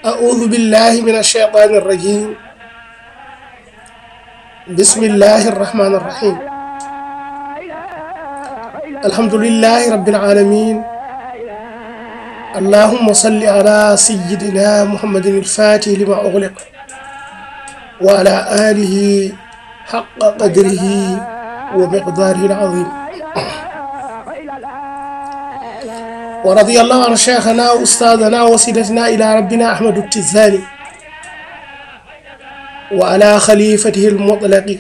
أعوذ بالله من الشيطان الرجيم. بسم الله الرحمن الرحيم. الحمد لله رب العالمين. اللهم صل على سيدنا محمد الفاتح لما أغلق وعلى آله حق قدره ومقداره العظيم. ورضي الله عن شيخنا وأستاذنا وسيدتنا إلى ربنا أحمد التزاني وعلى خليفته المطلق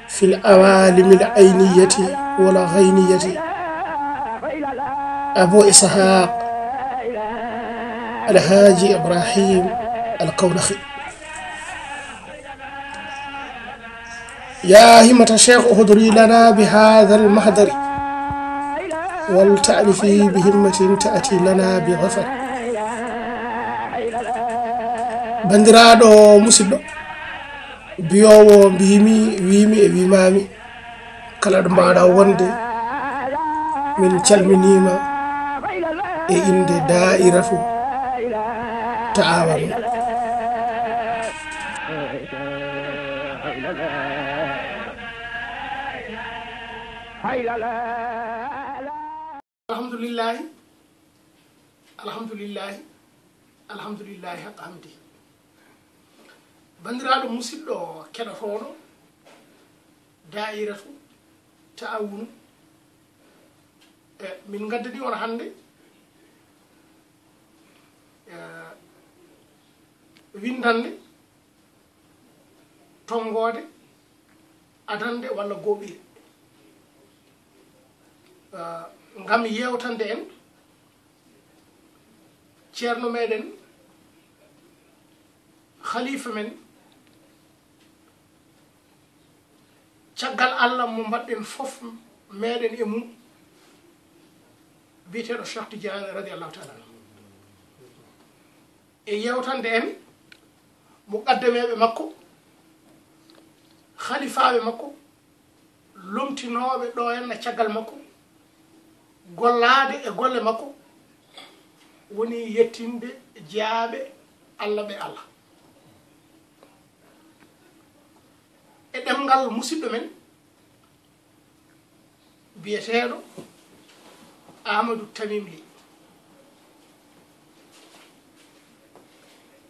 في العوالم العينية والغينية أبو إسحاق الحاج إبراهيم الكولخي. يا همة الشيخ اهدري لنا بهذا المحضر ولتألفي بهمة تأتي لنا بغفر. بندرادو مسيدو biyowo mbimi wimi e wimami kala ɗo mbaɗa wonde min calminima e inde da'iratu ta'awanu. alhamdulillahi alhamdulillahi alhamdulillahi haqqa hamdi. bandiraɗo musidɗo keɗotoɗo da'iratu ta'awunu min gaddani on hande windande tongode adande walla goɓire ngam yewtande en ceerno meɗen khalifa men caggal Allah mo mbaɗɗen fof meɗen e mum biyeteɗo Cheikh Tidiane radiallahu taala e yewtande en mo qaddameɓe makko khalifaɓe makko lomtinoɓe ɗo henna caggal makko gollade e golle makko woni yettinde jaaɓe Allah ɓe Allah e ɗemgal musidɗo men biyeteɗo Amadou Tamim Ly.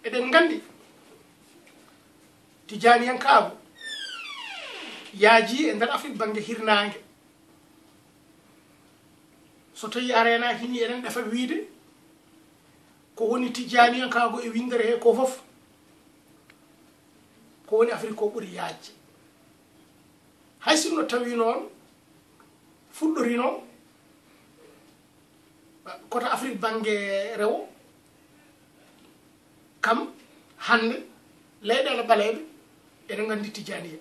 eɗen gandi Tijaniyankaɓe yaaji e nder Afrique banggue hirnangue so tawi a renaki ni eɗen ɗefa wiide ko woni Tijaniyankago e windere he ko foof ko woni Afrique ko ɓuuri yaajde. hay sinno tawi noon fuɗɗori noon koto Afrique banggue rewo kam hande leyɗele ɓaleɓe eɗen gandi Tijaniya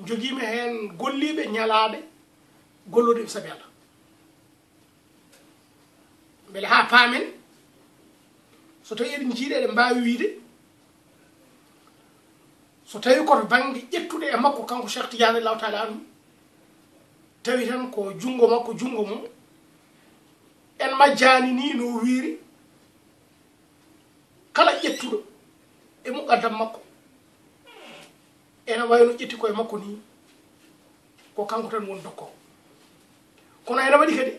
joguima hen golliɓe ñalaɗe gollude ɓe saabi Allah beele ha paamen so tawi eɗen jiiɗi eɗen mbawi wiide so tawi koto banggue ƴettude e makko kanko Cheikh Tidiane Allahu taala anu tawi tan ko jungo makko jungo mum en majjani ni no wiiri kala ƴettuɗo e muqaddam makko ene wayno ƴetti koye makko ni ko kanko tan woni dokko kono ene waɗi kadi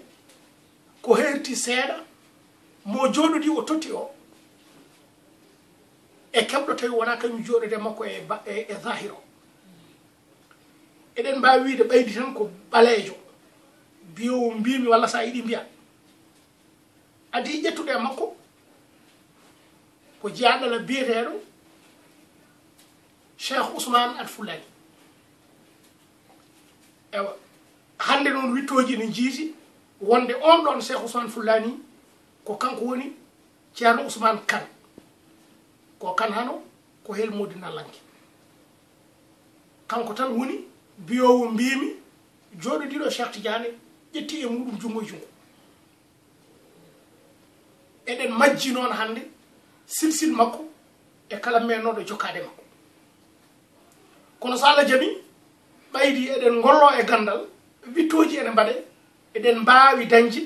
ko herti seeɗa mo joɗodi o totti o e kemɗo tawi wona kañum joɗode makko e zahir o eɗen mbawi wiide ɓaydi tan ko ɓaleejo biyowo mbimi walla sa yiɗi mbiya adi ƴettude e makko ko jeyaɗala biyeteɗo Cheikh Ousmane At Fulani. ewa hande noon wittoji ne jiiti wonde on ɗon Cheikh Ousmane Fulani ko kanko woni ceerno Ousmane Kane ko kan hano ko helmodi nallanke kanko tan woni biyowo mbimi joɗodiɗo Cheikh Tidiane ƴetti e muɗum jungo e jungo eɗen majji noon hande silsil makko e kala mennoɗo jokkade makko kono so Allah jaɓi ɓaydi eɗen gollo e gandal wittoji ene mbaɗe eɗen mbawi dañde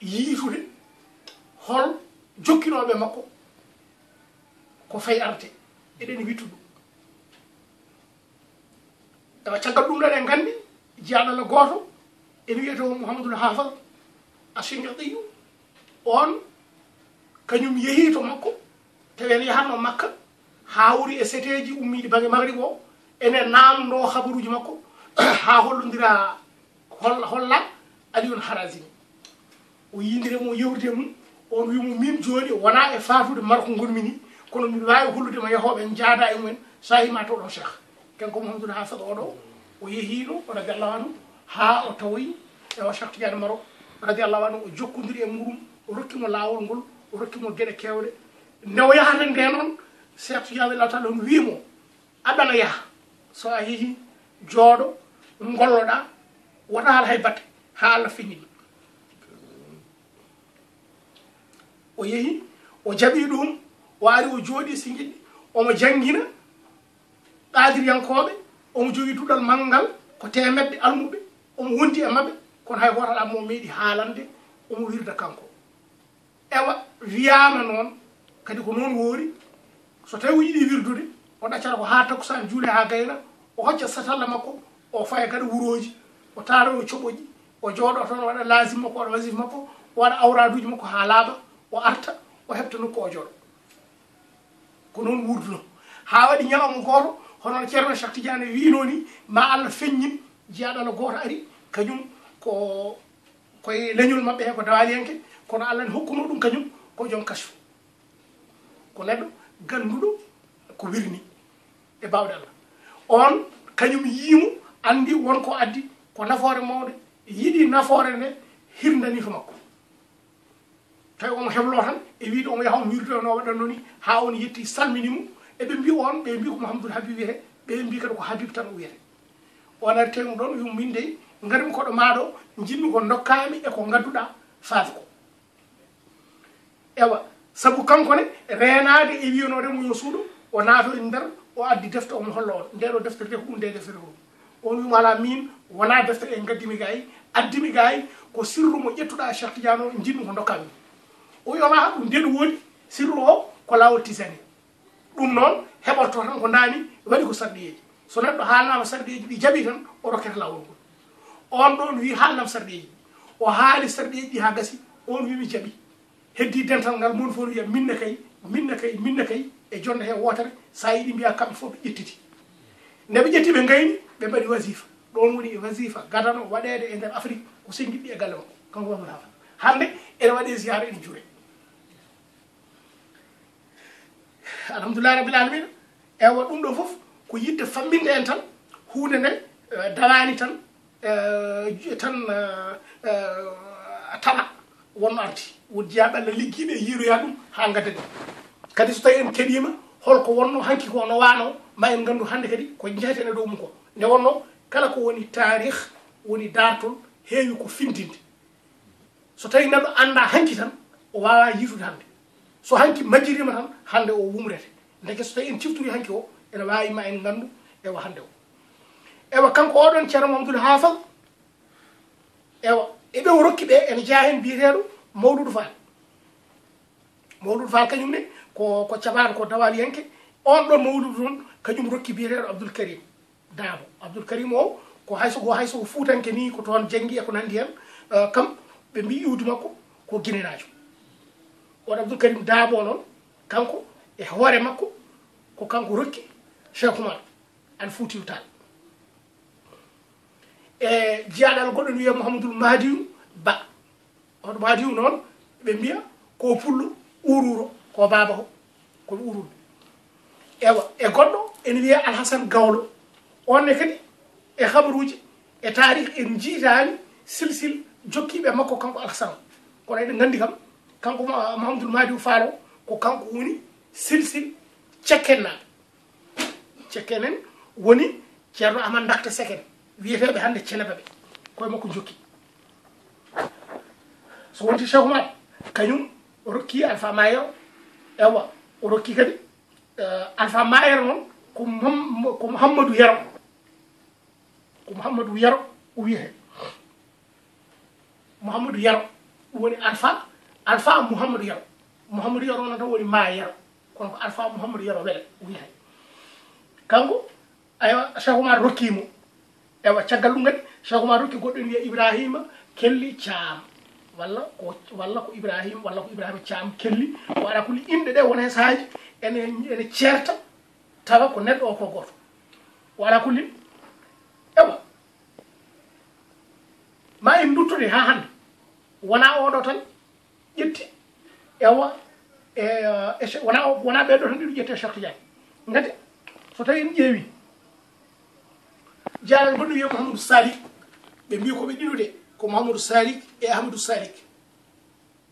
yiitude hol jokkinoɓe makko ko fay arte eɗen wittu ɗum ewa caggal ɗum ɗon en gandi jiyaɗalla goto ene wiyete Mouhamadoul Hafaz Ashinqitiyu on kañum yeehi to makko tawi en yahatno Makka ha wori e seteji ummiɗi banggue Maghrib o ene namdo habaruji makko ha hollodira holla Aliyun Harazimi o yindire mo yewride mum on wimo min joni wona e fatude marko gonmi ni kono mi wawi hollude ma yahoɓe jaada e mumen sa yima to ɗon cheikh kanko Mouhamadoul Hafaz oɗo o yeehino radiallahu anhu ha o tawoyi ewa Cheikh Tidiane Maro radiallahu anhu o jokkodiri e muɗum o rokkimo lawol ngol o rokkimo gueɗe kewɗe nde o yahata nde noon Cheikh Tidiane Allah taala on wimo aɗana yaaha so a yeehi jooɗo golloɗa wona haala hay batte ha Allah feññini o yeehi o jaɓi ɗum o ari o jooɗi si jiɗɗi omo janggina ɗadiriyankoɓe omo jogui duɗal manggal ko temedde almuɓe omo wondi e mabɓe kono hay goto ala mo meeɗi haalande omo wirda kanko ewa wiyama noon kadi ko noon woori so tawi o yiiɗi wirdude o ɗaccata ko ha takkusan juule ha gayna o hocca satalla makko o faya kadi wuroji o taara o coɓoƴi o jooɗo toon waɗa lasim makko waɗa wasif makko o waɗa awraduji makko ha laaɓa o arta o heɓta nokku o jooɗo ko noon wurduno ha waɗi ñalawma goto hono ceerno Cheikh Tidiane wino ni ma Allah feññin jiyaɗo goto ari kañum ko koye leñol mabɓe he ko dawaliyenke kono Allah ne hokkuno ɗum kañum ko joom kasfu ko neɗɗo ganduɗo ko wirni e bawɗe Allah on kañum yiimo andi wonko addi ko nafoore mawde yiiɗi nafoore nde hirdani to makko tawi omo heblo tan e wiide omo yaha omo wirdo no waɗanno ni ha on yetti salminimo eɓe mbi on ɓe mbi ko Mouhamadoul Habib wiyete ɓe mbi kadi ko Habib tan o wiyete on ari temo ɗon wimo min de garmi koɗo maɗo jinmi ko dokkami e ko gadduɗa faati ko ewa saabu kanko ne renade e wiyanode mo yo suuɗo o naato e nder o addi defte omo holla on ndeɗo deftere de ko ɗum nde deftere ko on wimo ala min wona deftere en gaddimi gayi addimi gayi ko sirru mo ƴettuɗa Cheikh Tidiane o jinmi ko dokkami o wiyoma ɗum nde ɗum woni sirru o ko lawol tisani ɗum noon heɓorto tan ko dani waɗi ko sarɗiyeji so neɗɗo haalnama sarɗiyeji ɗi jaaɓi tan o rokkete lawol ngol on ɗon wi haalnam sarɗiyeji o haali sarɗiyeji ɗi ha gasi on wimi jaaɓi heddi dental ngal mon fof wiya minne kay e jonde he wotere sa yiɗi mbiya kamɓe fof ɓe ƴettiti nde ɓe ƴetti ɓe gayni ɓe mbaɗi wasifa ɗon woni wasifa gadano waɗede e nder Afrique ko sengiɗɗi e galle makko kanko wonno hafa hande ene waɗe ziyara ene juure alhamdulillah rabbil alamin ewa ɗum ɗo foof ko yidde famminde en tan hunde nde dawani tan tana wonno arti won jiyaɓe Allah liggiɓe e yiiroya ɗum ha gaddani kadi so tawi en keɗima holko wonno hanki ko no wano ma en gandu hande kadi ko jeeten e dow mum ko nde wonno kala ko woni tarih woni dartol heewi ko findinde so tawi neɗɗo anda hanki tan o wawa yiitude hande so hanki majjirima tan hande o wumrete ndeke so tawi en ciftori hanki o ene wawi ma en gandu ewa hande o ewa kanko oɗon ceerno Mouhamadoul Hafaz ewa eɓe o rokki ɓe ene jeeya hen biyeteɗo Mawludou Fall kañum ne ko caɓaɗo ko dawaliyenke on ɗon Mawludou toon kañum rokki biyeteɗo Abdoul Karim Dabo Abdoul Karim o ko hayso ko fuutanke ni ko toon janggi e ko nandi hen kam ɓe mbi iwdi makko ko guinénajo on Abdoul Karim Dabo noon kanko e hoore makko ko kanko rokki Cheikh Oumar Al Foutiyou Tall e jiyaɗal goɗɗo wiye Mouhamadoul Mahdiou Ba oɗo Mahdiou noon ɓe mbiya ko pullo ururo ko baba o koɓe urude ewa e goɗɗo ene wiye Alhassane Gawlo onne kadi e habaruji e tarih en jiitani silsil jokkiɓe makko kanko Alhassane kono eɗen gandi kam kanko Mouhamadoul Mahdiou Fall ko kanko woni silsil cekkennaɓe cekkenen woni ceerno Amane Dakta Seken wiyeteɓe hande Ceneba ɓe koye makko jokki so wonti Cheikh Oumar kañum o rokki Alpha Mayero ewa o rokki kadi Alpha Mayero noon ko Mouhamadou Yero o wiyete Mouhamadou Yero ɗum woni Alpha Mouhamadou Yero noon tan woni Ma Yero kono ko alpha mouhamadou yero wele wi hay kanko aywa Cheikh Oumar rokkimo ewa caggal ɗum kadi Cheikh Oumar rokki goɗɗo en wiya Ibrahima kelli Thiam walla ko Ibrahima walla ko Ibrahima Thiam kelli waɗa kuli inde ɗe wona hen sahaji ene ceerta tawa ko neɗɗo o ko goto waɗa kuli ewa ma en duttude ha hande wona oɗo tan ƴetti ewa wona ɓeɗo tan ɗiɗo ƴetti e Cheikh Tidiane gati so tawi en ƴeewi jaral gonɗo wiye Mouhamadou Salik ɓe mbi koɓe ɗiɗo de ko Mouhamadou Salik e Ahmadou Salik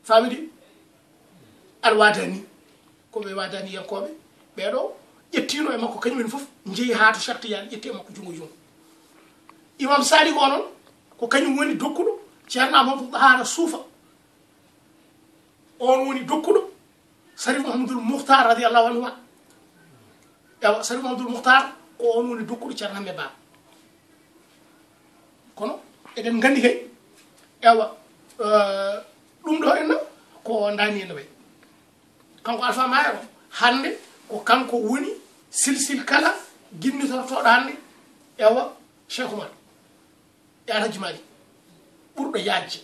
famidi alwadani koɓe wadani yankoɓe ɓeɗo ƴettino e makko kañumen foof jeeyi ha to Cheikh Tidiane ƴetti e makko jungo jungo imam Salik o noon ko kañum woni dokkuɗo ceerno Amadou Dahara Suufa on woni dokkuɗo Sarif Mouhamadoul Mouhtar radiallahu anhu ewa Sarif Mouhamadoul Mouhtar ko on woni dokkuɗo ceerno Hammet Ba kono eɗen gandi kay ewa ɗum ɗo enna ko dani en way kanko Alpha Mayero hande ko kanko woni silsil kala guinnitotoɗo hande ewa Cheikh Oumar e Alhaji Mali ɓurɗo yajje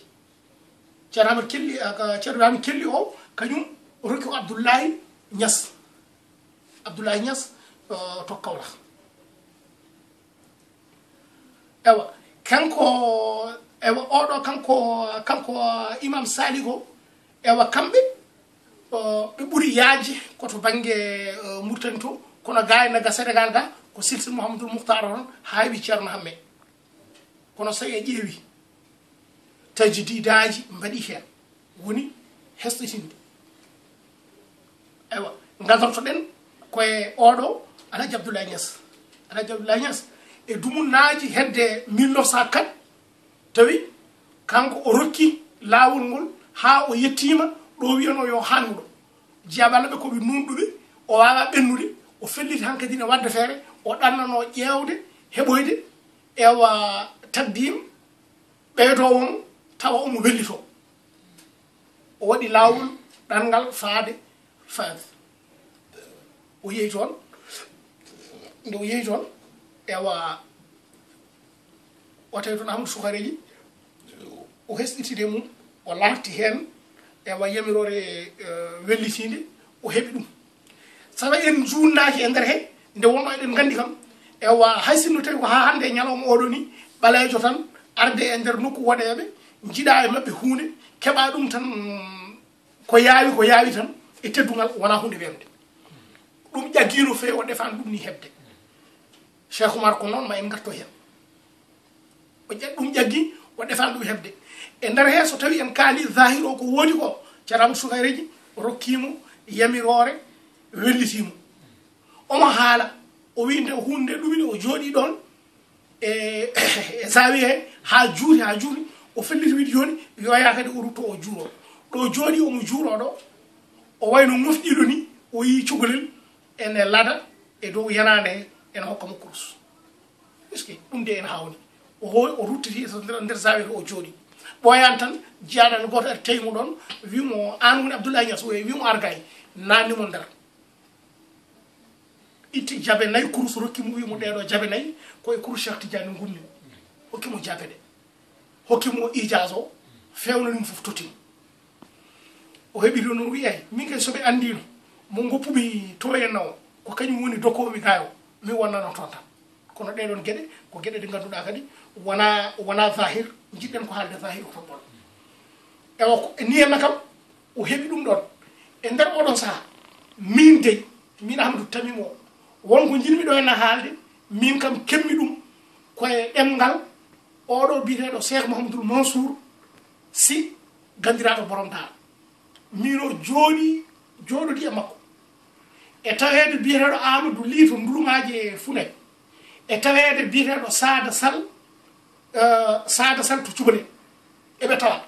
ceerno Ibrahima kelli o kañum rokki ko Abdoulaye Niass to Kaolack ewa kanko ewa oɗo kanko imam Salik o ewa kamɓe ɓe ɓuuri yaaji koto banggue Mauritanie to kono gaynaga Sénégal ga ko silsil Mouhamadoul Mouhtar on haawi ceerno Hammet kono so e ƴeewi tajdidaji mbaɗi hen woni hesɗitinde ewa gadortoɗen koye oɗo Alhaji Abdoulaye Niass e dumunnaji hedde 1904 tawi kanko o rokki lawol ngol ha o yettima ɗo wiyano yo hannuɗo jiyaɓallaɓe koɓe nunɗuɓe o wawa ɓennude o felliti hankkadi ne wadde feere o ɗannano ƴewde heɓoyde ewa tabdim ɓeydowon tawa omo wellito o waɗi lawol ɗanngal faade o yeeyi toon nde o yeeyi toon ewa o tawi toon Amadou Soukareji o hesɗitide mum o larti hen ewa yamirore wellitinde o heeɓi ɗum sawa en junnaki e nder he nde wonno eɗen gandi kam ewa hay sinno tawi ko ha hande e ñalawma oɗo ni ɓalejo tan arde e nder nokku woɗeɓe jiiɗa e mabɓe hunde keɓa ɗum tan ko yaawi tan e teddugal wona hunde wemde ɗum ƴaggino fewi o defani ɗum ni hebde Cheikh Oumar ko noon ma en garto hen ɗum ƴaggi o defani ɗum hebde e nder he so tawi en kaali zahir o ko woodi ko ceerno Amadou Soukareji rokkimo yamirore wellitimo omo haala o wi nde hunde ɗumine o jooɗi ɗon e zawi he ha juuri o felliti wiide joni yoya kadi o rutto o juuro ɗo jooɗi omo juuro ɗo o wayno mofɗiɗo ni o yi cukalel ene lada e dow yanade he ene hokkamo kurus puisque ɗum de ene hawni o ruttiti nder zawi he o jooɗi ɓoyan tan jiyaɗane goto ar teymo ɗon wimo an woni Abdoulaye Niass o wimo argay nannimo nder itti jabe nayyi kurus rokkimo wimo ɗeɗo jabe nayyi koye kurus Cheikh Tidiane gummimo hokkimo jabe ɗe hokkimo ijaz o fewnanimo foof totimo o heeɓi ɗo noon wiyay min kay soɓe andino mo goppumi to henna o ko kañum woni dokkomi gayo mi wonnano toon tan kono ɗeɗon gueɗe ko gueɗe ɗe ganduɗa kadi wona zahir jiɗɗen ko haalde zahir ko bon ewa ni henna kam o heeɓi ɗum ɗon e nder oɗon saaha min dey min Ahmadou Tamim o wonko jinmi ɗo henna haalde min kam kemmi ɗum koye ɗemgal oɗo biyeteɗo Cheikh Mouhamadoul Mansour Sy gandiraɗo borom dal mino jooɗodi e makko e tawede biyeteɗo Amadou Ly to ndulumaji e Funay e tawede biyeteɗo Sada Sall to Cubalel eɓe tawa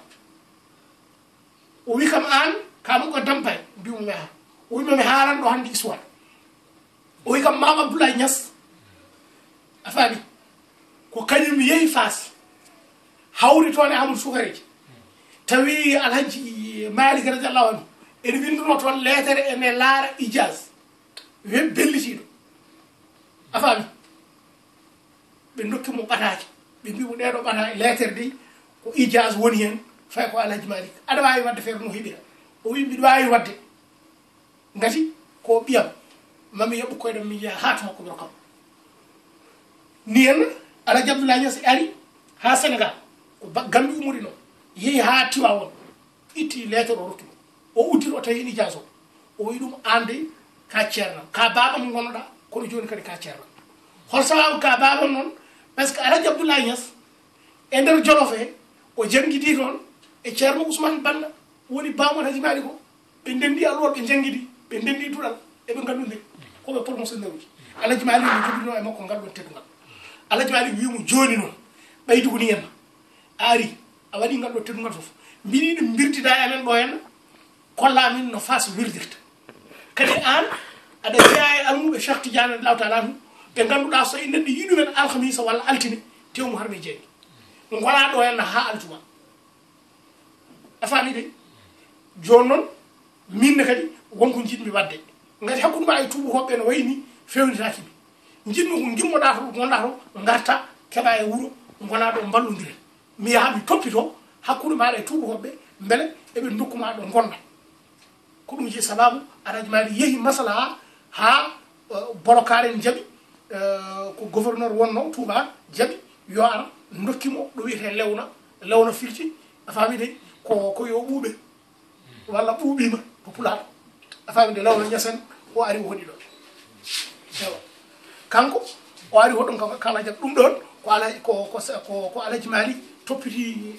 o wi kam an kamo ko dampay mbimomi ha o wima mi haalan ɗo hande histoire o wi kam mam Abdoulaye Niass a faami ko kañum yeehi Fass hawri toon e Amadou Soukareji tawi Alhaji Malik radiallahu anhu ene winduno toon lettere ene laara ijaz we bellitiɗo a faami ɓe dokki mo ɓataake ɓe mbi mo ɗeɗo ɓata lettere de ko ijaz woni hen fay ko Alhaji Malik aɗa wawi wadde feere no heeɓira o wi mbiɗa wawi wadde ngati ko ɓiyam mami yoɓɓu koyɗam mi yiya haatu makko ɓiro kam ni henna Alhaji Abdoulaye Niass ari ha Sénégal ko gambi umuri noon yeehi ha Tiwawon itti lettere o rokki o uddiri o tawi hen ijaz o wi ɗum ande ka ceernam ka babam gonnoɗa kono joni kadi ka ceernam hol sababu ka babam noon par ce que Alhaji Abdoulaye Niass e nder Jolof he o janggidi toon e ceerno Ousmane Banda woni bamon Alhaji Malik ko ɓe ndendi alwol ɓe janggidi ɓe ndendi duɗal eɓe ngalludiri koɓe promotionnaire uji Alhaji Malik no jogino e makko ngal ɗon teddugal Alhaji Malik wimo joni noon ɓeydu ko ni henna a ari a waɗi ngal ɗo teddugal foof mbiɗi ɗum birdida e amen ɗo henna kolla min no Fass wirdirta kadi an aɗa jeeya e almuɓe Cheikh Tidiane Allahu taala anu ɓe ganduɗa so e neɗɗo yiɗumen alhamisa walla altine tewmu harɓe jeeyi gona ɗo henna ha altuma a faami de joni noon minne kadi wonko jiɗmi wadde gati hakkude ma e tubakoɓe no wayni fewnitakimi jiɗmi ko gimmoɗa to gonɗa to garta keeɓa e wuuro gona ɗo ballodiren mi yaha mi toppito hakkude maɗa e tubakoɓe beele eɓe dokkuma ɗo gonɗa ko ɗum ji sababu Alhaji Malik yeehi masalaha ha bolokare en jaaɓi ko gouverneur wonno Touba jaaɓi yo ara dokkimo ɗo wiyete lewna firti a faami de ko yo ɓuuɓe walla ɓuuɓima ko pulaɗo a faami de lewna ñasen o ari woni ɗon ewa kanko o ari hoɗon kala jaaɓi ɗum ɗon ko Alhaji Malik toppiti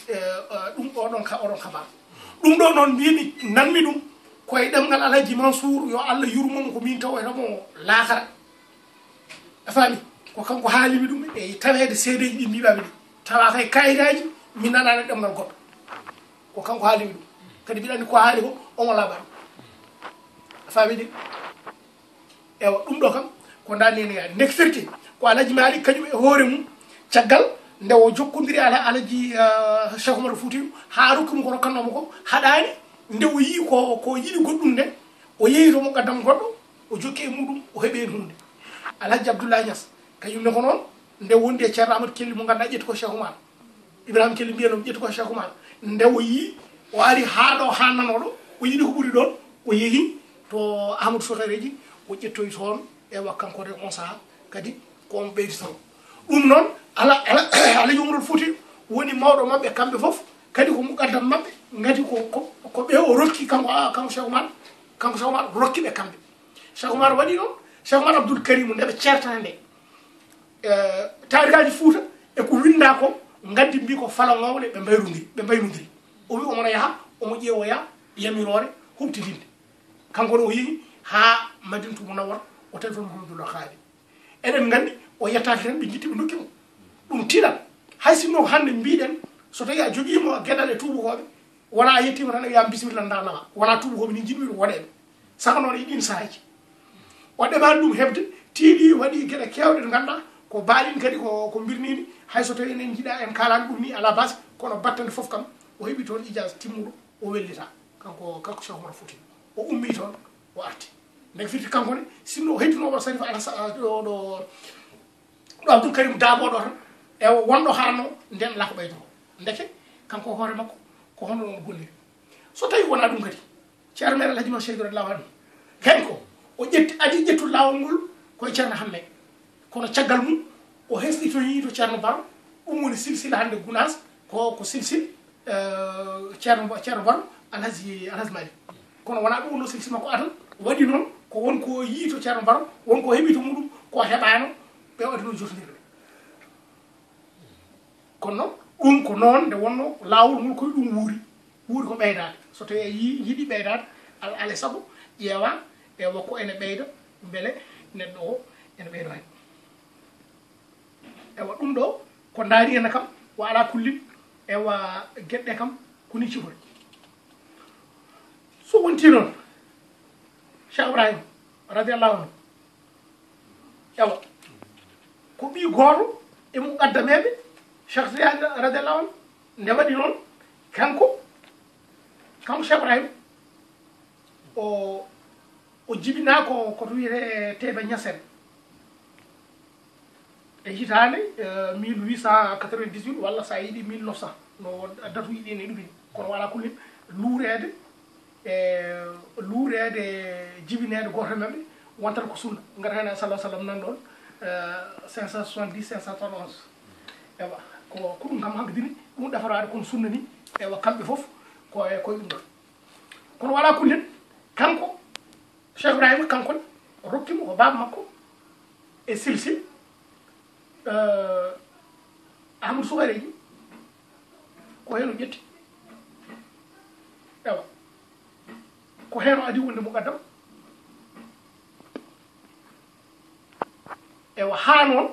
ɗum oɗon kabar ɗum ɗo noon mbimi nanmi ɗum koye ɗemgal Alhaji Mansour yo Allah yurmomo ko min tawoytamo laakara a faami ko kanko haalimi ɗum e tawede seedeji ɗi mbiɓami ɗi tawa kay kayitaji min nanani ɗemgal goɗɗo ko kanko haalimi ɗum kadi mbiɗa andi ko haali ko omo laɓani a faami de ewa ɗum ɗo kam ko dannini yaade ndek firti ko Alhaji Malik kañum e hoore mum caggal nde o jokkodiri Alhaji Cheikh Oumar Foutiyou ha rokkimo ko rokkanomo ko haɗani nde o yii ko yiɗi goɗɗum nde o yeehi to mo gaddam goɗɗo o jokki e muɗum o heeɓi hunde Alhaji Abdoulaye Niass kañum ne ko noon nde wondi e ceerno Amadou Kelli mo ganduɗa ƴetti ko Cheikh Oumar Ibrahima Kelli mbiyanomo ƴetti ko Cheikh Oumar nde o yii o ari ha ɗo ha nanoɗo o yiɗi ko ɓuuri ɗon o yeehi to Amadou Sokareji o ƴettoyi toon ewa kankode on saaha kadi ko on ɓeydi toon ɗum noon Alhaji Oumar Foutiyou woni mawɗo mabɓe kamɓe foof kadi ko muqaddam mabɓe gati ko ɓe o rokki kanko Cheikh Oumar rokki ɓe kamɓe Cheikh Oumar waɗi noon Cheikh Oumar Abdoul Karim nde ɓe ceertata nde tarikaji Fouta e ko winda ko gaddi mbi ko fala ngawle ɓe mbaynodiri o wi omono yaha omo ƴeewoya yamirore huɓtidinde kanko ne o yeehi ha Madinatou Munawwara o tawi toon Mouhamadoul Khali eɗen gandi o yettaki tan ɓe jitti ɓe dokkimo ɗum tiiɗat hay sinno hande mbiɗen so tawi a joguimo gueɗal e tubakoɓe wona a yettima tan wiya bisimilla ndanawa wona tubakoɓe ni jiɗmi ɗum waɗeɓe saka noon e ɗin sahaji o ɗeɓani ɗum heɓde tiiɗi waɗi gueɗe kewɗe ɗe ganduɗa ko baalin kadi ko birnini hay so tawi enen jiiɗa en kalani ɗum ni à la base kono battande foof kam o heeɓi toon ijaz timmuɗo o wellita kanko Cheikh Oumar Foutiyou o ummi toon o arti ndek firti kanko ne sinno o heddinoɓo Sarif ɗo Abdoul Karim daaboɗo tan e wonɗo hanno nden lako ɓeydo ndeke kanko hoore makko ko hono ɗon golliri so tawi wona ɗum kadi ceerno meɗen Alhaji Mouhamed Cheikh radiyallahu anhu kanko o adi ƴettu lawol ngol koye ceerno Hamme kono caggal mum o hesɗitoyi to ceerno Baro ɗum woni silsila hande Gounass ko silsil ceerno Baro Alhaji Malik kono wona ɗum wonno silsila makko atan waɗi noon ko wonko yii to ceerno Baro wonko heeɓi to muɗum ko heɓano ɓe waɗino jotodirɓe kono noon ɗum ko noon nde wonno lawol ngol koye ɗum wuuri ko ɓeydade so tawi yiiɗi ɓeydade alay saago ƴeewa e wokko ene ɓeyda beele neɗɗo o ene ɓeydo hen ewa ɗum ɗo ko daari ene kam o ala kullin ewa gueɗɗe kam koni cihol so wonti noon Cheikh Ibrahima radiallahu anhu ewa ko ɓi goto e muqaddameɓe Cheikh Tidiane radiallahu anhu nde waɗi noon kanko Cheikh Ibrahima o jibina ko to wiyete Tebe Niassène e hitande 1898 walla sa yiɗi 1900 no datu yiɗi ne ɗumin kono wala kullin luurede jibinede goto maɓɓe wontat ko sunna ngata hen sallah sallam nan ɗon 570 571 ewa ko ɗum kam hankkadini ɗum ɗafarade kono sunna ni ewa kamɓe foof koye ɗum ɗon kono wala kullin kanko Cheikh Ibrahima kankone rokkimo ko baba makko e silsil Ahmadou Soukareji ko hen o ƴetti ewa ko hen o adi wonde muqaddam ewa ha noon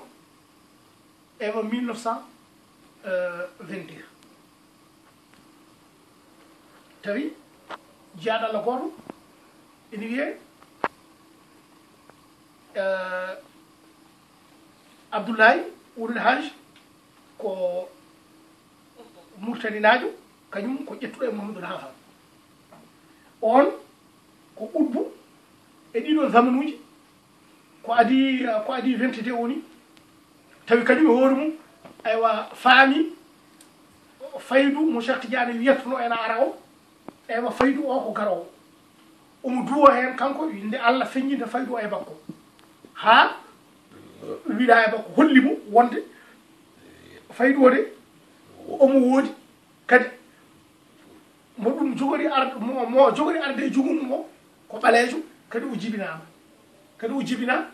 ewa 1922 tawi jiyaɗo Allah goto ene wiye Abdoulaye Wulul Haj ko Murtaninajo kañum ko ƴettuɗo e Mouhamadoul Hafa on ko ɓudbu e ɗiɗon zamanuji ko adi 22 woni tawi kañum e hoore mum aywa faami faydu mo Cheikh Tidiane wiyattuno ena ara o eywa faydu o ko garowo omo duwo hen kanko nde Allah feññinde faydu o e bakko ha wiɗa e bakko holli mo wonde faydu o de omo woodi kadi mo ɗum jogori arde mo jogori arde e jogum o ko ɓaleejo kadi o jibinama kadi o jibina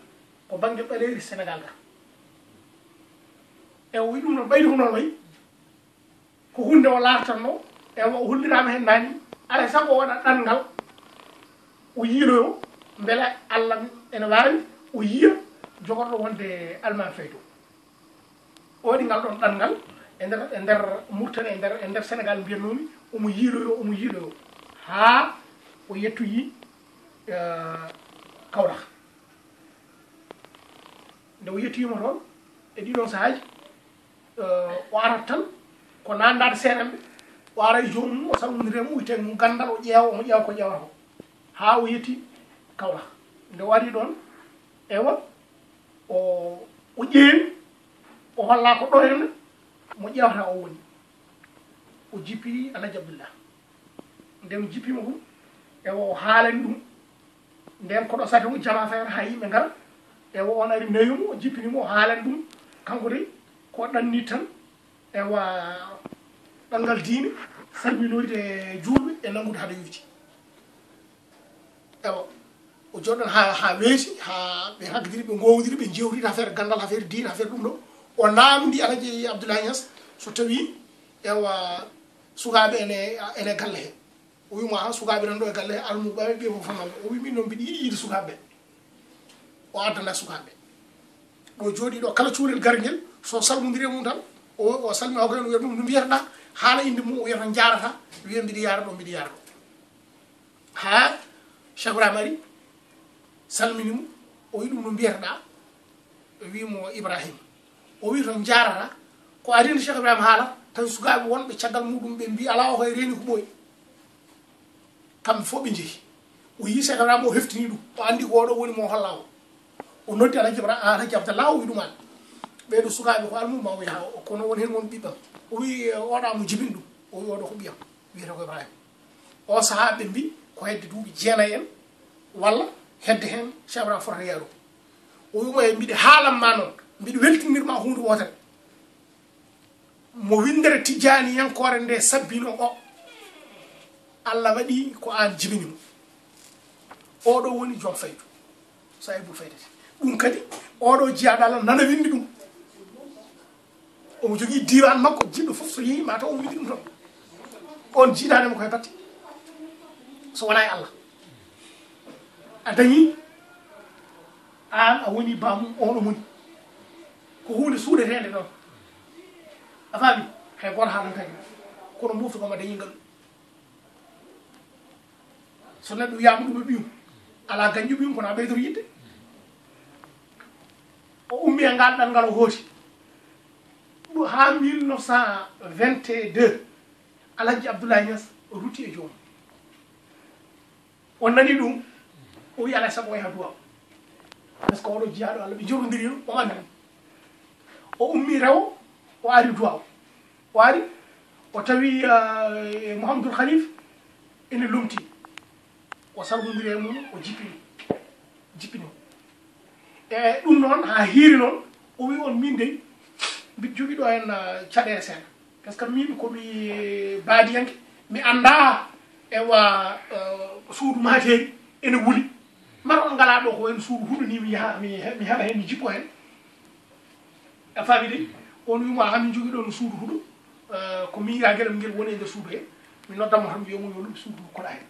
ko banggue ɓaleeri Sénégal ga e o wi ɗum noon ɓaydi ko noon wayi ko hunde o lartanno e o hollirama hen nani alay saago o waɗa ɗanngal o yiiloyo beele Allah ene wawi o yiya jogorɗo wonde alman faydo o waɗi ngal ɗon ɗanngal e nder Mauritanie e nder Sénégal mbiyannomi omo yiiloyo ha o yettoyi Kaolack nde o yettoyima toon e ɗiɗon sahaji o arat tan ko nandade seeɗanɓe o ara e jomum o salmodiremo o wiyete mum gandal o ƴeewa ko ƴeewata ko ha o yetti Kaolack nde o wari ɗon ewa o ƴeewi o holla ko ɗo henne mo ƴeewata o woni o jippi Alhaji Abdoullah nde mo jippima ɗum ewa o haalani ɗum nden koɗo sati o jama feere ha yimɓe ngara ewa on ari nayumo o jippinimo o haalani ɗum kanko de ko ɗanni tan ewa ɗanngal diine salminoyde julɓe e nanngude haɗa yufti ewa o joɗɗon ha weeti ha ɓe hakkadiri ɓe gowdiri ɓe jewtide affaire gandal affaire diine affaire ɗum ɗo o namdi Alhaji Abdoulaye Niass so tawi ewa sukaɓe ene galle he o wimo ha sukaɓe nan ɗo e galle he almuɓe ɓe fof famam o wi min noon mbiɗa yiɗi yiide sukaɓe o addana sukaɓe ɗo jooɗi ɗo kala cuurel garguel so salmodiri mum tan o salmi o koyen o wiya ɗum no mbiyataɗa haala inde mum o wiyata jarata wiya mbiɗa yara ɗo mbiɗa yara ɗo ha Cheikh Ibrahima ari salminimo o wi ɗum no mbiyataɗa wimo Ibrahima o wi toon jarata ko adino Cheikh Ibrahima haala tawi sukaɓe wonɓe caggal muɗum ɓe mbi ala o koye reeni ko ɓooyi kamɓe fof ɓe jeehi o yi Cheikh Ibrahima o heftini ɗum o andi ko oɗo woni mo holla o noddi Alhaji Abdallah o wi ɗuman ɓeɗo sukaɓe ko almuma o yaha kono woni hen won ɓiɓɓam o wi oɗa mo jibin ɗum o wi oɗo ko ɓiyam wiyete ko Ibrahima o saaha ɓe mbi ko hedde duuɓi 9 en walla hedde hen Cheikh Ibrahima fotata yaaro o wimo e mbiɗa haalanma noon mbiɗa weltinirma hunde wotere mo windere Tijjani yankore nde sabbino o Allah waɗi ko an jibinimo oɗo woni joom faydu Saibou Faydata ɗum kadi oɗo jiyaɗo Allah nana windi ɗum omo jogui diwan makko jiɗɗo foof so yeehi mataw omo windi ɗum toon on jiiɗanimo koye batte so wona e Allah a dañi an a woni bamum on o moni ko hunde suuɗetede ɗon a faami hay goto haalantaki kono moftu kam a dañi ngal so neɗɗo wiyama ɗum e ɓiyum ala gañƴo ɓiyum kono a ɓeydoro yidde o ummi e ngal ɗanngal o hooti ha 1922 Alhaji Abdoulaye Niass rutti e joomum on nani ɗum o wi ala sago ha duwa parce que oɗo jiyaɗo Allah ɓe jorodiri o mami o ummi rewo o ari duwa o ari o tawi Mouhamadoul Khalif ene lumti o salmodiri e mum o jippini e ɗum noon ha hiiri noon o wi on min de mbiɗa jogui ɗo hen caɗele seeɗa par ce que min komi baadiyanke mi anda ewa suudu materi ene wuli mbar on ngala ɗo ko hen suudu huɗo ni mi heɓa hen mi jippo hen a faami de on wimo hamin jogui ɗo no suudu huɗo ko miira gueɗam guel woni e nder suudu he mi noddamo tan wiyomo yo lumɓe suudu koɗa hen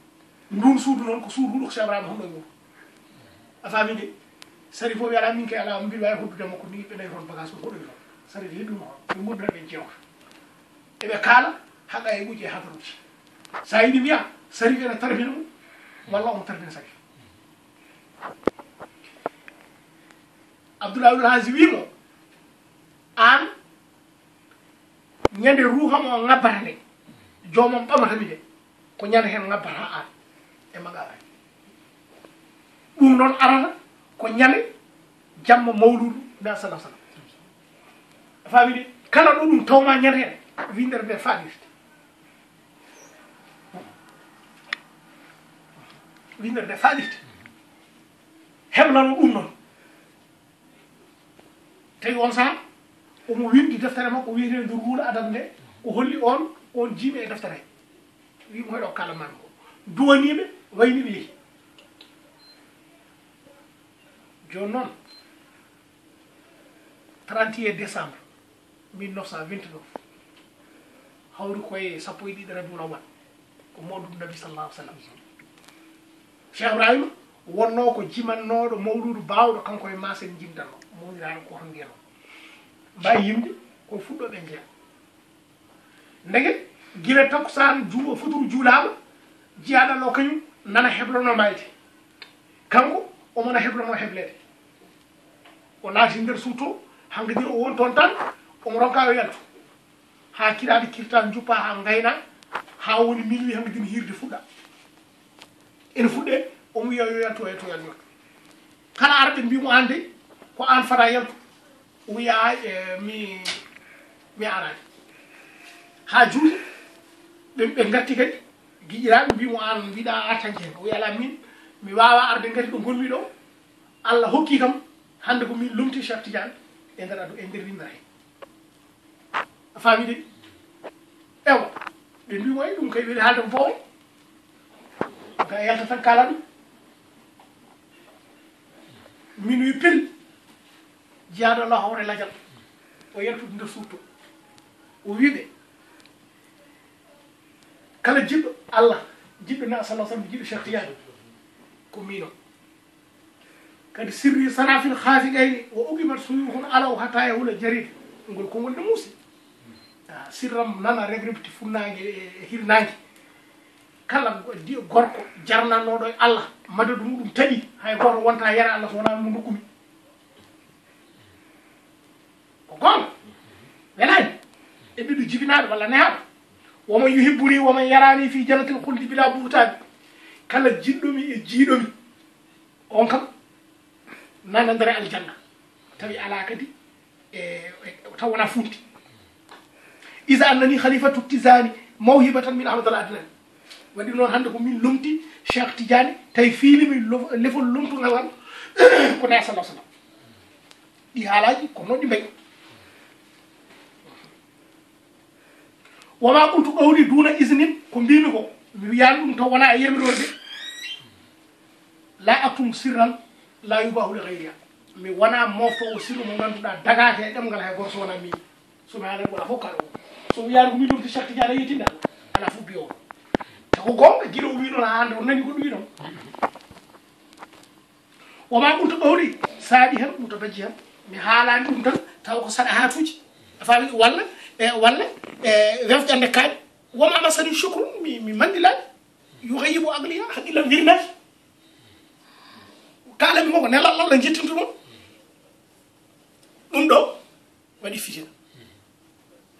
ndun suudu noon ko suudu huɗo ko Cheikh Ibrahima honɗo e mum a faami de sari fof wi ala min kay ala mbiɗa wawi hoddudemo ko ni ɓe nayi toon bagage o hoɗoy toon sari de ɗum ɓe gonduna ɓe jewta eɓe kaala haqa e ɓuuƴi e hadaruji sa yiɗi mbiya sari ene tarbina mum walla on tarbina sari Abdoulaye Abdoul Aziz wimo an ñande ruham o ngabbata nde jomam ɓamatami de ko ñande hen ngabbata an e magaɓa ɗum noon arata ko ñande jamma mawludu nda salah sallam a faami de kala ɗo ɗum tawma ñande hen windere nde faɗirte windere nde faɗirte heɓnano ɗum noon tawi on saha omo windi deftere makko wiyete nde ruula adab nde o holli on jiimi e deftere he wimo heɗo kalamami ko duwaniɓe wayniɓe yeehi joni noon 31 décembre 1929 hawri koye sappo e ɗiɗi rabiul awwal ko mawludu nabi sallallahu sallam Cheikh Ibrahima wonno ko jimannoɗo mawludu bawɗo kanko e masen jimdanno mawliraɗo ko tan mbiyano mbawi yimde koye fuɗɗoɓe jeeya ndege guila takkusan futuru juulama jiyaɗallo kañum nana heblono mbayte kanko omona heblono heblede o naati nder suuto hangadiri o won toon tan omo ronka o yaltu ha kiraɗe kirta juppa ha gayna ha woni minuit hangadini hirde fuɗɗa ene fuɗɗe omo wiya yo yaltu o yaltu yaltu kala arɓe mbimo an de ko an fata yaltu o wiya mi arani ha juuɗe ɓe gatti kadi guiƴiraɓe mbimo an mbiɗa artanke hen o wiya ala min mi wawa arde gati ɗo gonmi ɗo Allah hokki kam hande ko min lomti Cheikh Tidiane e nder ado e nder windere he a faami de ewa ɓe mbimo e ɗum kay weɗi haalde ko foof ga yalta tan kala ɗum min wi pil jiyaɗo Allah hawre lajal o yaltude nder suutto o wiɓe kala jiɗɗo Allah jiɗɗo na sallah sallam jiɗɗo Cheikh Tidiane ko mino kadi sirri sarafil khaafi gayni o ugimat suyuhun alaw hatta yahula jaride ngol ko wonde muusi sirram nana regrepti funnague e hirnague kala gorko jarnannoɗo e Allah madadu muɗum taƴi hay goto wonta yara Allah so wona mo dokkumi ko gonga welani e ɓiɗo jibinaɗo walla nehaɗo woman yuhibbuni woman yarani fi jannatil khuldi bila buhtabi kala jiɗɗomi e jiiɗomi on kam nana nder aljanna tawi ala kadi taw wona funti isa annani khalifatu tisani mawhibatan min ahmad al adnani waɗi noon hande ko min lomti Cheikh Tidiane tawi fiilimi lefol lomtugal kam ko na sallah sallam ɗi haalaji ko noon ɗi mbayi wama qultu qawli duna isnin ko mbimi ko mi wiyani ɗum taw wona e yamirorde la aktum sirran la yubahu li ghayriha mi wona mofto o sirru mo ganduɗa dagate e ɗemgal hay goto so wona min somi haala wona fof kaɗo so wiyani ko min lomti Cheikh Tidiane a yettinda ala fof biyowo ko gonga guiɗo o wi ɗon hande o nani goɗɗo wi ɗon woma qultu qawli saaɗi hen muto daji hen mi haalani ɗum tan taw ko saɗa hatuji a faami walla wefƴande kaaƴe woma masani chukru mi mandilani yuhayibu agliya haqqillam hirnaki kalami koko nelal Allah jettintu ɗum ɗum ɗo waɗi fitina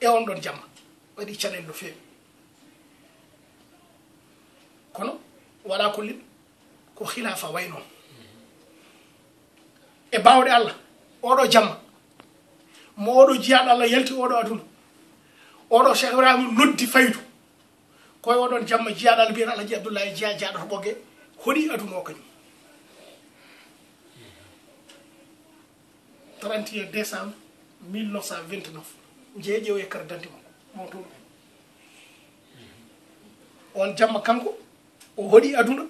e on ɗon jamma waɗi caɗele no feewi kono wala kollin ko khilafa wayno e bawde Allah oɗo jamma mo oɗo jiyaɗo Allah yalti oɗo aduna oɗo Cheikh Ibrahima noddi faydu koye oɗon jamma jiyaɗo Allah biyeto Alhaji Abdoulaye Dia jaaɗo to ɓogge hoɗi aduna o kañum 31 décembre 1929 jeeƴew e carte d'identité makko mawtuɗo on jamma kanko o hoɗi aduna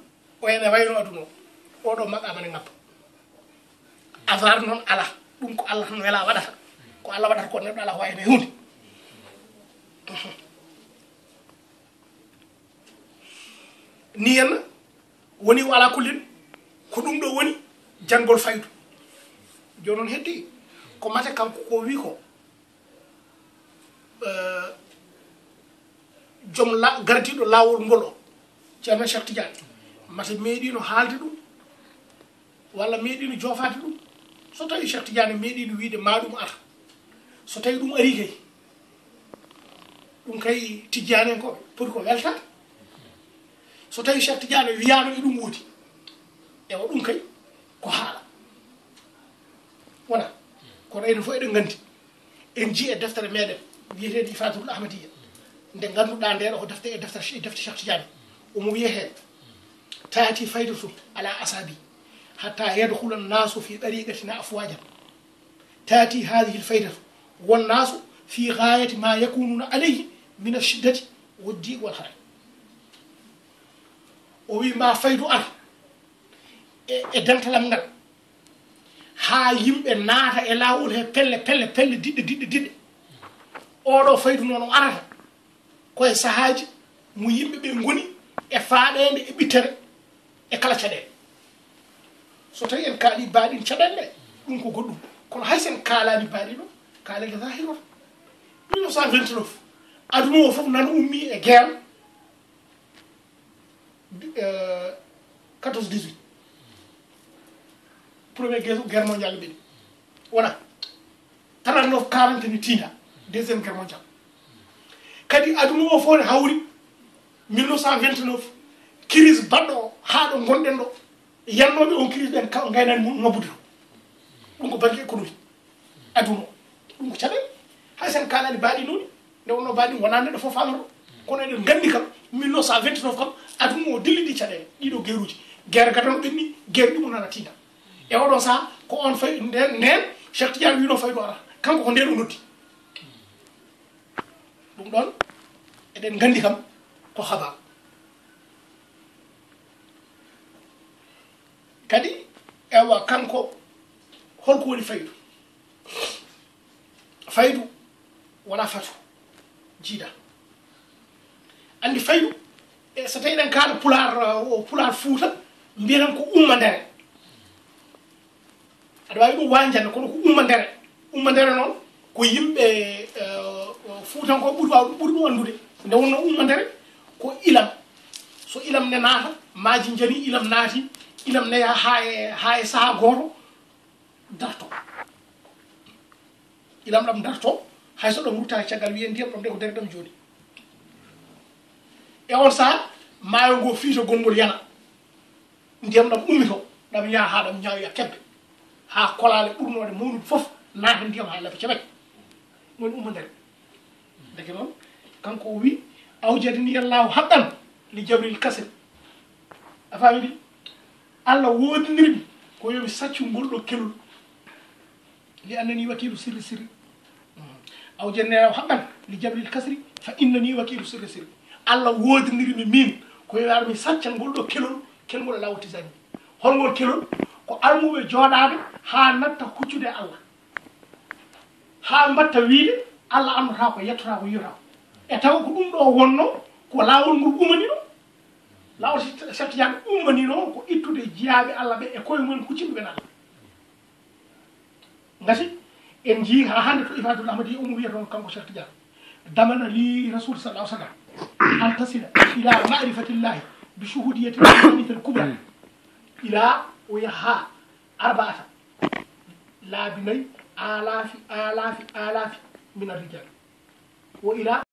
o ene wayno aduna o oɗo maqamane ngappa hasard noon ala ɗum ko Allah tan wela waɗata ko Allah waɗata ko neɗɗo ala wayno e hunde ni henna woni o ala kullin ko ɗum ɗo woni janngol faydu joni noon heddi ko mate kanko ko wi ko joom gardiɗo lawol ngol o ceerno Cheikh Tidiane mate meeɗino haalde ɗum walla meeɗino jofade ɗum so tawi Cheikh Tidiane meeɗino wiide ma ɗum ara so tawi ɗum ari kay ɗum kay Tidiane en koɓe poti ko weltade so tawi Cheikh Tidiane wiyano e ɗum woodi ewa ɗum kay ko haala wona kono enen fof eɗen gandi en ji e deftere meɗen wiyeteɗo Ifadatul Ahmadiyya nde ganduɗa ndeɗo ko defte Cheikh Tidiane omo wiye hen taati faydatu ala asabi hatta yadkhula an-nasu fi tariqatina afwajan taati hadhihi al-faydatu wan-nasu fi ghayati ma yakununa alayhi min ash-shiddati wad-diq wal-haraj o wi ma faydu ar e dantalam ngal ha yimɓe naata e lawol he pelle diɗɗe oɗo faydu noon o arata koye sahaji mo yimɓe ɓe goni e faaɗede e ɓittere e kala caɗele so tawi en kaali baaɗin caɗelle ɗum ko goɗɗum kono haysen kaalani baaɗi ɗo kaalede zahirota 1929 aduna o foof nan ummi e guerre 14-18 premier guerre mondiale ɓeɗi wona 39-40 ni tiina deuxiéme guerre mondiale kadi aduna o fof ne hawri 1929 crise baɗɗo o haa ɗo gonɗen ɗo yannoɓe on crise ɓen gaynani mum ngabbude to ɗum ko banque économique aduna o ɗum ko caɗele hay sen kalani baaɗi nooni nde wonno baaɗi wona neɗɗo fof famaro kono eɗen gandi kam 1929 kam aduna o dilliɗi caɗele ɗiɗo guerruji guerre gadano ɓenni guerre ɗi nana tiina e oɗon saaha ko on fay nden Cheikh Tidiane wino faydo ara kanko ko nden o noddi ɗum ɗon eɗen gandi kam ko habar kadi ewa kanko holko woni faydu faydu wona fatu jiida andi faydu e so tawi eɗen kaala pular Fuuta mbiyaten ko umma ndere aɗa wawi ɗum wanjande kono ko umma ndere noon ko yimɓe Fuutanko ɓuri ɗum andude nde wonno umma ndere ko ilam so ilam ne naata maaji jani ilam naati ilam neya ha e saaha goto darto ilam ɗam darto hayso ɗam rutta caggal wiye ndiyam ɗam de ko dere ɗam joni e on saaha maayo ngo fiito gongol yana ndiyam ɗam ummito ɗam yaa ha ɗam ñawoya kebbe ha kolale ɓurnode mawnude foof naata ndiyam ha lebbe ceɓek woni umma ndere deke noon kanko o wi awjadani allahu haqqan li jabril kasir a faami ɗi Allah wodinirmi ko yomi saccu ngol ɗo kelol li annani wakilu sirri awjadani allahu haqqan li jabril kasri fa innani wakilu sirri Allah wodinirmi min ko yomi armi saccal ngol ɗo kelgol ala wottisani holngol kelol ko almuɓe jooɗade ha natta huccude Allah ha mbatta wiide Allah andata ko yettota ko yiyota e taw ko ɗum ɗo wonno ko lawol ngol umanino lawol Cheikh Tidiane umanino ko ittude jiyaɓe Allah ɓe e koye mumen kuccimɓe ɓen Allah gati en jii ha hande to Ifadatul Ahmadiyya omo wiya toon kanko Cheikh Tidiane damana li rasul sallallahu alaihi wasallam an tasila ila ma'rifatillahi bi shuhudiyati al kubra ila o yaha arba'ata laabi nayi alafi min arrijal wa ila